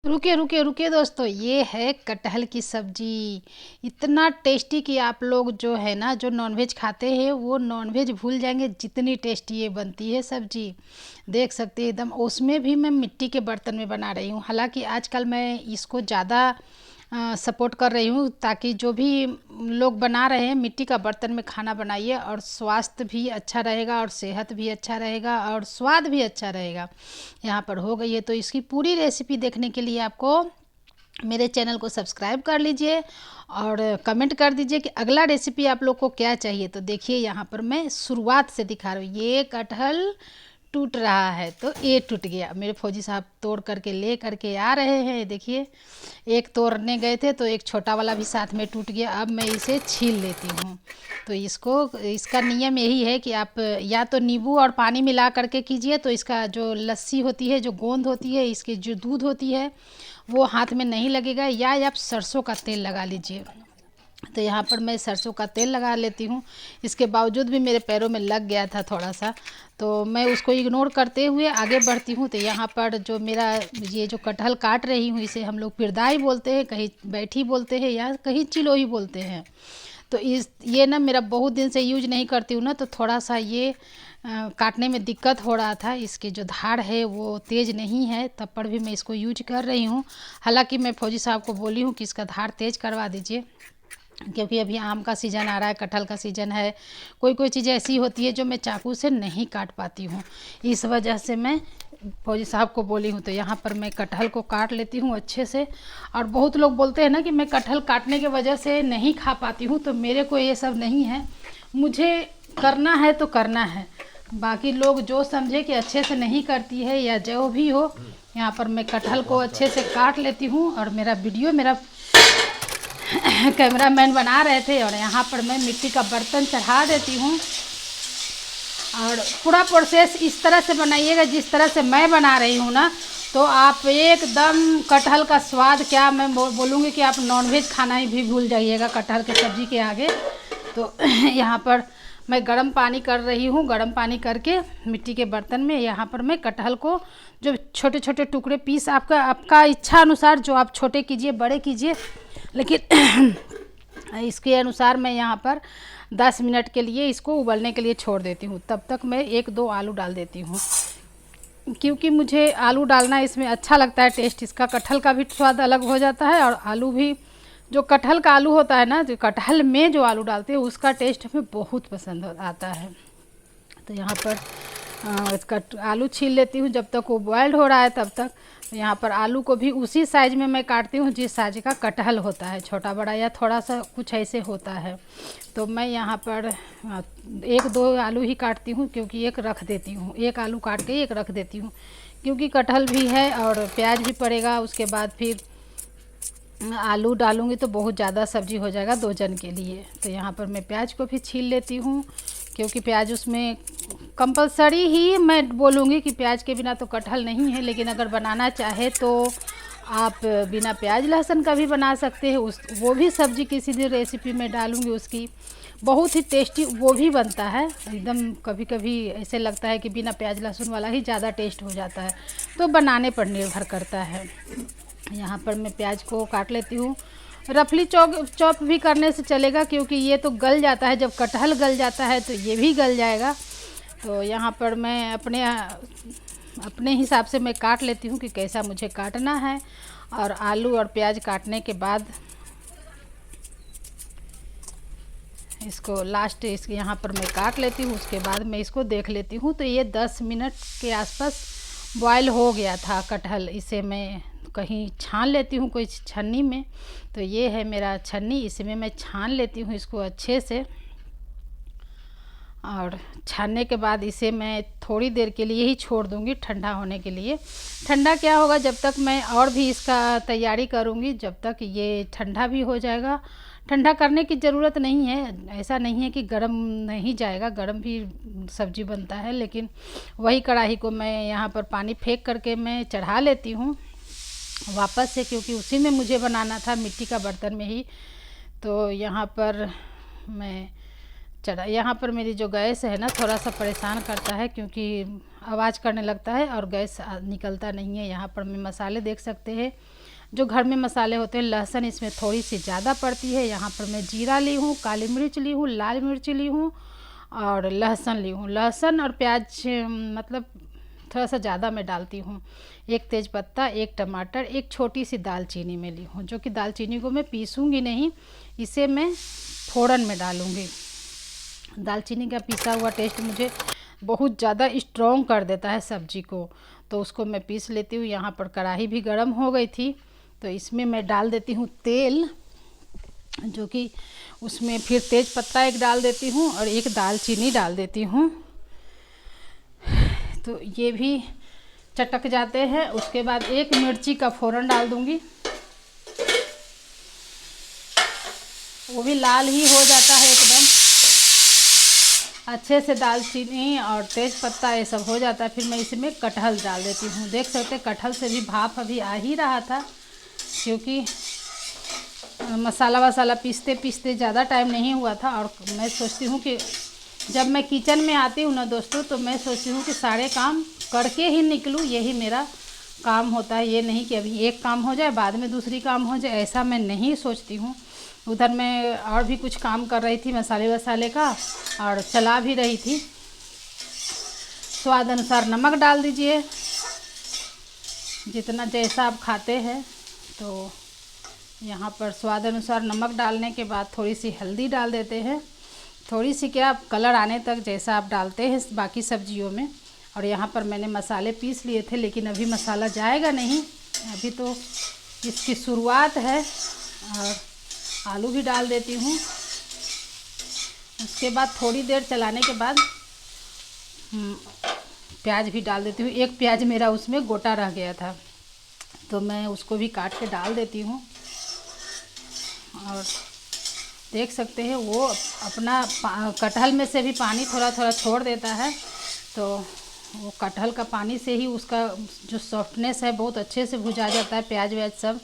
रुकिए, रुकिए, रुकिए दोस्तों, ये है कटहल की सब्ज़ी। इतना टेस्टी कि आप लोग जो है ना, जो नॉनवेज खाते हैं, वो नॉनवेज भूल जाएँगे, जितनी टेस्टी ये बनती है सब्ज़ी। देख सकते हैं एकदम, उसमें भी मैं मिट्टी के बर्तन में बना रही हूँ। हालाँकि आजकल मैं इसको ज़्यादा सपोर्ट कर रही हूँ, ताकि जो भी लोग बना रहे हैं, मिट्टी का बर्तन में खाना बनाइए, और स्वास्थ्य भी अच्छा रहेगा और सेहत भी अच्छा रहेगा और स्वाद भी अच्छा रहेगा। यहाँ पर हो गई है, तो इसकी पूरी रेसिपी देखने के लिए आपको मेरे चैनल को सब्सक्राइब कर लीजिए और कमेंट कर दीजिए कि अगला रेसिपी आप लोग को क्या चाहिए। तो देखिए, यहाँ पर मैं शुरुआत से दिखा रही हूँ। ये कटहल टूट रहा है, तो ये टूट गया। मेरे फौजी साहब तोड़ करके ले करके आ रहे हैं। देखिए, एक तोड़ने गए थे तो एक छोटा वाला भी साथ में टूट गया। अब मैं इसे छील लेती हूँ। तो इसका नियम यही है कि आप या तो नींबू और पानी मिला करके कीजिए, तो इसका जो लस्सी होती है, जो गोंद होती है, इसकी जो दूध होती है, वो हाथ में नहीं लगेगा। या आप सरसों का तेल लगा लीजिए। तो यहाँ पर मैं सरसों का तेल लगा लेती हूँ। इसके बावजूद भी मेरे पैरों में लग गया था थोड़ा सा, तो मैं उसको इग्नोर करते हुए आगे बढ़ती हूँ। तो यहाँ पर जो मेरा ये जो कटहल काट रही हूँ, इसे हम लोग पिरदाई बोलते हैं, कहीं बैठी बोलते हैं, या कहीं चिलोही बोलते हैं। तो ये ना मेरा बहुत दिन से यूज नहीं करती हूँ ना, तो थोड़ा सा ये काटने में दिक्कत हो रहा था। इसकी जो धार है वो तेज़ नहीं है, तब पर भी मैं इसको यूज कर रही हूँ। हालांकि मैं फौजी साहब को बोली हूँ कि इसका धार तेज़ करवा दीजिए, क्योंकि अभी आम का सीज़न आ रहा है, कटहल का सीज़न है। कोई कोई चीज़ें ऐसी होती है जो मैं चाकू से नहीं काट पाती हूँ, इस वजह से मैं फौजी साहब को बोली हूँ। तो यहाँ पर मैं कटहल को काट लेती हूँ अच्छे से। और बहुत लोग बोलते हैं ना कि मैं कटहल काटने की वजह से नहीं खा पाती हूँ, तो मेरे को ये सब नहीं है। मुझे करना है तो करना है, बाकी लोग जो समझे कि अच्छे से नहीं करती है या जो भी हो। यहाँ पर मैं कटहल को अच्छे से काट लेती हूँ, और मेरा कैमरामैन बना रहे थे, और यहाँ पर मैं मिट्टी का बर्तन चढ़ा देती हूँ। और पूरा प्रोसेस इस तरह से बनाइएगा जिस तरह से मैं बना रही हूँ ना, तो आप एकदम कटहल का स्वाद, क्या मैं बोलूँगी कि आप नॉनवेज खाना ही भी भूल जाइएगा कटहल की सब्ज़ी के आगे। तो यहाँ पर मैं गर्म पानी कर रही हूँ। गर्म पानी करके मिट्टी के बर्तन में यहाँ पर मैं कटहल को जो छोटे छोटे टुकड़े पीस, आपका इच्छा अनुसार, जो आप छोटे कीजिए बड़े कीजिए, लेकिन इसके अनुसार मैं यहाँ पर 10 मिनट के लिए इसको उबलने के लिए छोड़ देती हूँ। तब तक मैं 1-2 आलू डाल देती हूँ, क्योंकि मुझे आलू डालना इसमें अच्छा लगता है। टेस्ट इसका, कटहल का भी स्वाद अलग हो जाता है, और आलू भी, जो कटहल का आलू होता है ना, जो कटहल में जो आलू डालते हैं, उसका टेस्ट हमें बहुत पसंद आता है। तो यहाँ पर इसका आलू छील लेती हूँ। जब तक वो बॉयल्ड हो रहा है तब तक यहाँ पर आलू को भी उसी साइज़ में मैं काटती हूँ जिस साइज का कटहल होता है, छोटा बड़ा या थोड़ा सा कुछ ऐसे होता है। तो मैं यहाँ पर 1-2 आलू ही काटती हूँ, क्योंकि एक रख देती हूँ, एक आलू काट के एक रख देती हूँ, क्योंकि कटहल भी है और प्याज भी पड़ेगा। उसके बाद फिर आलू डालूँगी तो बहुत ज़्यादा सब्ज़ी हो जाएगा 2 जन के लिए। तो यहाँ पर मैं प्याज को भी छील लेती हूँ, क्योंकि प्याज उसमें कंपलसरी ही, मैं बोलूँगी कि प्याज के बिना तो कटहल नहीं है। लेकिन अगर बनाना चाहे तो आप बिना प्याज लहसुन का भी बना सकते हैं। वो भी सब्ज़ी किसी भी रेसिपी में डालूँगी, उसकी बहुत ही टेस्टी वो भी बनता है एकदम। कभी कभी ऐसे लगता है कि बिना प्याज लहसुन वाला ही ज़्यादा टेस्ट हो जाता है, तो बनाने पर निर्भर करता है। यहाँ पर मैं प्याज को काट लेती हूँ। रफली चॉप भी करने से चलेगा, क्योंकि ये तो गल जाता है, जब कटहल गल जाता है तो ये भी गल जाएगा। तो यहाँ पर मैं अपने हिसाब से मैं काट लेती हूँ कि कैसा मुझे काटना है। और आलू और प्याज काटने के बाद इसको इसके यहाँ पर मैं काट लेती हूँ। उसके बाद मैं इसको देख लेती हूँ। तो ये 10 मिनट के आसपास बॉयल हो गया था कटहल। इसे मैं कहीं छान लेती हूँ, कोई छन्नी में। तो ये है मेरा छन्नी, इसमें मैं छान लेती हूँ इसको अच्छे से। और छानने के बाद इसे मैं थोड़ी देर के लिए ही छोड़ दूँगी ठंडा होने के लिए। ठंडा क्या होगा, जब तक मैं और भी इसका तैयारी करूँगी, जब तक ये ठंडा भी हो जाएगा। ठंडा करने की ज़रूरत नहीं है, ऐसा नहीं है कि गरम नहीं जाएगा, गरम भी सब्ज़ी बनता है। लेकिन वही कढ़ाई को मैं यहाँ पर पानी फेंक करके मैं चढ़ा लेती हूँ वापस से, क्योंकि उसी में मुझे बनाना था, मिट्टी का बर्तन में ही। तो यहाँ पर मैं चढ़ा। यहाँ पर मेरी जो गैस है ना थोड़ा सा परेशान करता है, क्योंकि आवाज़ करने लगता है और गैस निकलता नहीं है। यहाँ पर मैं मसाले देख सकते हैं, जो घर में मसाले होते हैं। लहसुन इसमें थोड़ी सी ज़्यादा पड़ती है। यहाँ पर मैं जीरा ली हूँ, काली मिर्च ली हूँ, लाल मिर्च ली हूँ और लहसुन ली हूँ। लहसुन और प्याज मतलब थोड़ा सा ज़्यादा मैं डालती हूँ। एक तेज़पत्ता, एक टमाटर, एक छोटी सी दालचीनी में ली हूँ, जो कि दालचीनी को मैं पीसूँगी नहीं, इसे मैं फ़ौरन में डालूँगी। दालचीनी का पिसा हुआ टेस्ट मुझे बहुत ज़्यादा स्ट्रॉन्ग कर देता है सब्जी को, तो उसको मैं पीस लेती हूँ। यहाँ पर कढ़ाई भी गर्म हो गई थी, तो इसमें मैं डाल देती हूँ तेल, जो कि उसमें फिर तेज पत्ता एक डाल देती हूँ और एक दालचीनी डाल देती हूँ। तो ये भी चटक जाते हैं। उसके बाद एक मिर्ची का फ़ौरन डाल दूँगी, वो भी लाल ही हो जाता है एकदम अच्छे से। दालचीनी और तेज पत्ता ये सब हो जाता है, फिर मैं इसमें कटहल डाल देती हूँ। देख सकते हैं कटहल से भी भाप अभी आ ही रहा था, क्योंकि मसाला वसाला पीसते पीसते ज़्यादा टाइम नहीं हुआ था। और मैं सोचती हूँ कि जब मैं किचन में आती हूँ ना दोस्तों, तो मैं सोचती हूँ कि सारे काम करके ही निकलूँ, यही मेरा काम होता है। ये नहीं कि अभी एक काम हो जाए बाद में दूसरी काम हो जाए, ऐसा मैं नहीं सोचती हूँ। उधर मैं और भी कुछ काम कर रही थी मसाले वसाले का, और चला भी रही थी। स्वाद अनुसार नमक डाल दीजिए, जितना जैसा आप खाते हैं। तो यहाँ पर स्वाद अनुसार नमक डालने के बाद थोड़ी सी हल्दी डाल देते हैं, थोड़ी सी क्या कलर आने तक, जैसा आप डालते हैं बाकी सब्जियों में। और यहाँ पर मैंने मसाले पीस लिए थे, लेकिन अभी मसाला जाएगा नहीं, अभी तो इसकी शुरुआत है। और आलू भी डाल देती हूँ। उसके बाद थोड़ी देर चलाने के बाद प्याज भी डाल देती हूँ। एक प्याज मेरा उसमें गोटा रह गया था, तो मैं उसको भी काट के डाल देती हूँ। और देख सकते हैं वो अपना कटहल में से भी पानी थोड़ा थोड़ा छोड़ देता है, तो वो कटहल का पानी से ही उसका जो सॉफ्टनेस है बहुत अच्छे से भुजा जाता है, प्याज व्याज सब।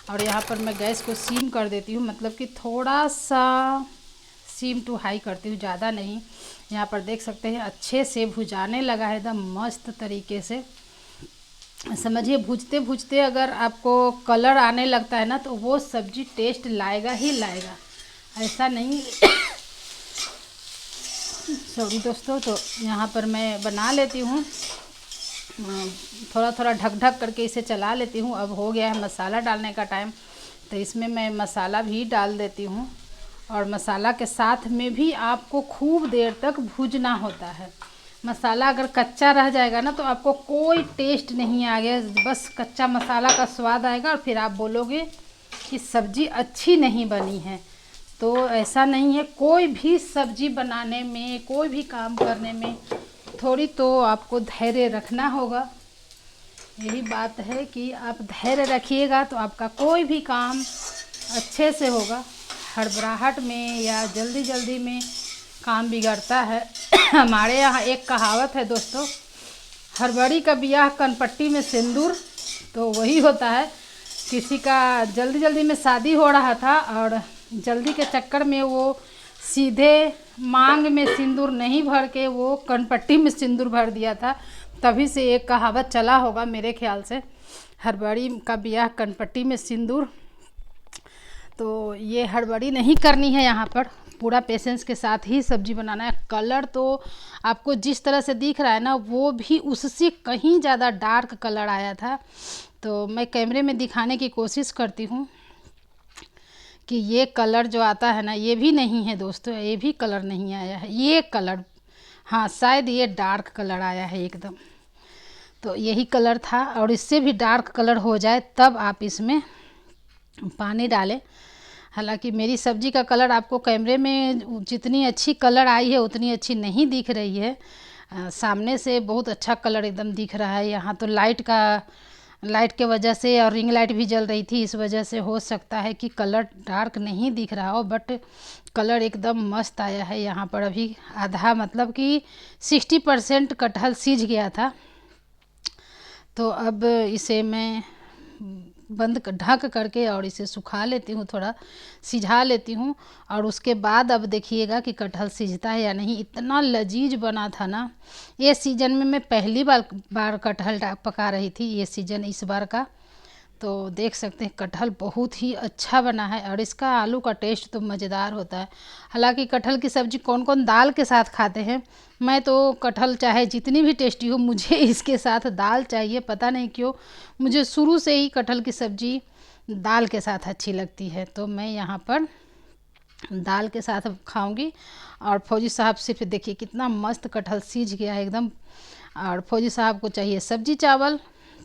और यहाँ पर मैं गैस को सीम कर देती हूँ, मतलब कि थोड़ा सा सीम टू हाई करती हूँ, ज़्यादा नहीं। यहाँ पर देख सकते हैं अच्छे से भुजाने लगा है एकदम मस्त तरीके से। समझिए भूजते भूजते अगर आपको कलर आने लगता है ना, तो वो सब्जी टेस्ट लाएगा ही लाएगा, ऐसा नहीं। सॉरी दोस्तों, तो यहाँ पर मैं बना लेती हूँ, थोड़ा थोड़ा ढक ढक करके इसे चला लेती हूँ। अब हो गया है मसाला डालने का टाइम, तो इसमें मैं मसाला भी डाल देती हूँ। और मसाला के साथ में भी आपको खूब देर तक भूजना होता है। मसाला अगर कच्चा रह जाएगा ना, तो आपको कोई टेस्ट नहीं आएगा, बस कच्चा मसाला का स्वाद आएगा और फिर आप बोलोगे कि सब्ज़ी अच्छी नहीं बनी है। तो ऐसा नहीं है, कोई भी सब्ज़ी बनाने में, कोई भी काम करने में थोड़ी तो आपको धैर्य रखना होगा। यही बात है कि आप धैर्य रखिएगा तो आपका कोई भी काम अच्छे से होगा। हड़बड़ाहट में या जल्दी जल्दी में काम बिगड़ता है। हमारे यहाँ एक कहावत है दोस्तों, हड़बड़ी का ब्याह कनपट्टी में सिंदूर। तो वही होता है, किसी का जल्दी जल्दी में शादी हो रहा था और जल्दी के चक्कर में वो सीधे मांग में सिंदूर नहीं भर के वो कनपट्टी में सिंदूर भर दिया था। तभी से एक कहावत चला होगा मेरे ख्याल से, हड़बड़ी का ब्याह कनपट्टी में सिंदूर। तो ये हड़बड़ी नहीं करनी है, यहाँ पर पूरा पेशेंस के साथ ही सब्जी बनाना है। कलर तो आपको जिस तरह से दिख रहा है ना, वो भी उससे कहीं ज़्यादा डार्क कलर आया था। तो मैं कैमरे में दिखाने की कोशिश करती हूँ कि ये कलर जो आता है ना, ये भी नहीं है दोस्तों, ये भी कलर नहीं आया है। ये कलर, हाँ शायद ये डार्क कलर आया है एकदम। तो यही कलर था, और इससे भी डार्क कलर हो जाए तब आप इसमें पानी डालें। हालांकि मेरी सब्ज़ी का कलर आपको कैमरे में जितनी अच्छी कलर आई है उतनी अच्छी नहीं दिख रही है। सामने से बहुत अच्छा कलर एकदम दिख रहा है। यहाँ तो लाइट के वजह से और रिंग लाइट भी जल रही थी, इस वजह से हो सकता है कि कलर डार्क नहीं दिख रहा हो, बट कलर एकदम मस्त आया है। यहाँ पर अभी आधा मतलब कि 60% कटहल सीझ गया था। तो अब इसे मैं ढक करके और इसे सुखा लेती हूँ, थोड़ा सिझा लेती हूँ। और उसके बाद अब देखिएगा कि कटहल सिझता है या नहीं। इतना लजीज बना था ना। ये सीज़न में मैं पहली बार कटहल पका रही थी, ये सीज़न इस बार का। तो देख सकते हैं कटहल बहुत ही अच्छा बना है और इसका आलू का टेस्ट तो मज़ेदार होता है। हालांकि कटहल की सब्ज़ी कौन कौन दाल के साथ खाते हैं, मैं तो कटहल चाहे जितनी भी टेस्टी हो मुझे इसके साथ दाल चाहिए। पता नहीं क्यों, मुझे शुरू से ही कटहल की सब्ज़ी दाल के साथ अच्छी लगती है, तो मैं यहाँ पर दाल के साथ खाऊंगी। और फौजी साहब सिर्फ देखिए कितना मस्त कटहल सीझ गया है एकदम। और फौजी साहब को चाहिए सब्जी चावल,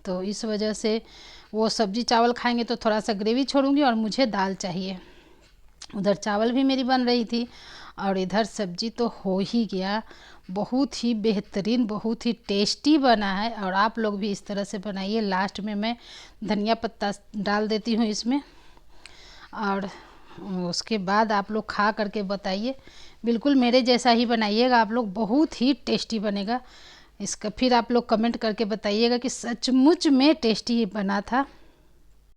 तो इस वजह से वो सब्जी चावल खाएंगे तो थोड़ा सा ग्रेवी छोड़ूंगी और मुझे दाल चाहिए। उधर चावल भी मेरी बन रही थी और इधर सब्जी तो हो ही गया। बहुत ही बेहतरीन, बहुत ही टेस्टी बना है और आप लोग भी इस तरह से बनाइए। लास्ट में मैं धनिया पत्ता डाल देती हूँ इसमें और उसके बाद आप लोग खा करके बताइए। बिल्कुल मेरे जैसा ही बनाइएगा आप लोग, बहुत ही टेस्टी बनेगा इसका। फिर आप लोग कमेंट करके बताइएगा कि सचमुच में टेस्टी बना था।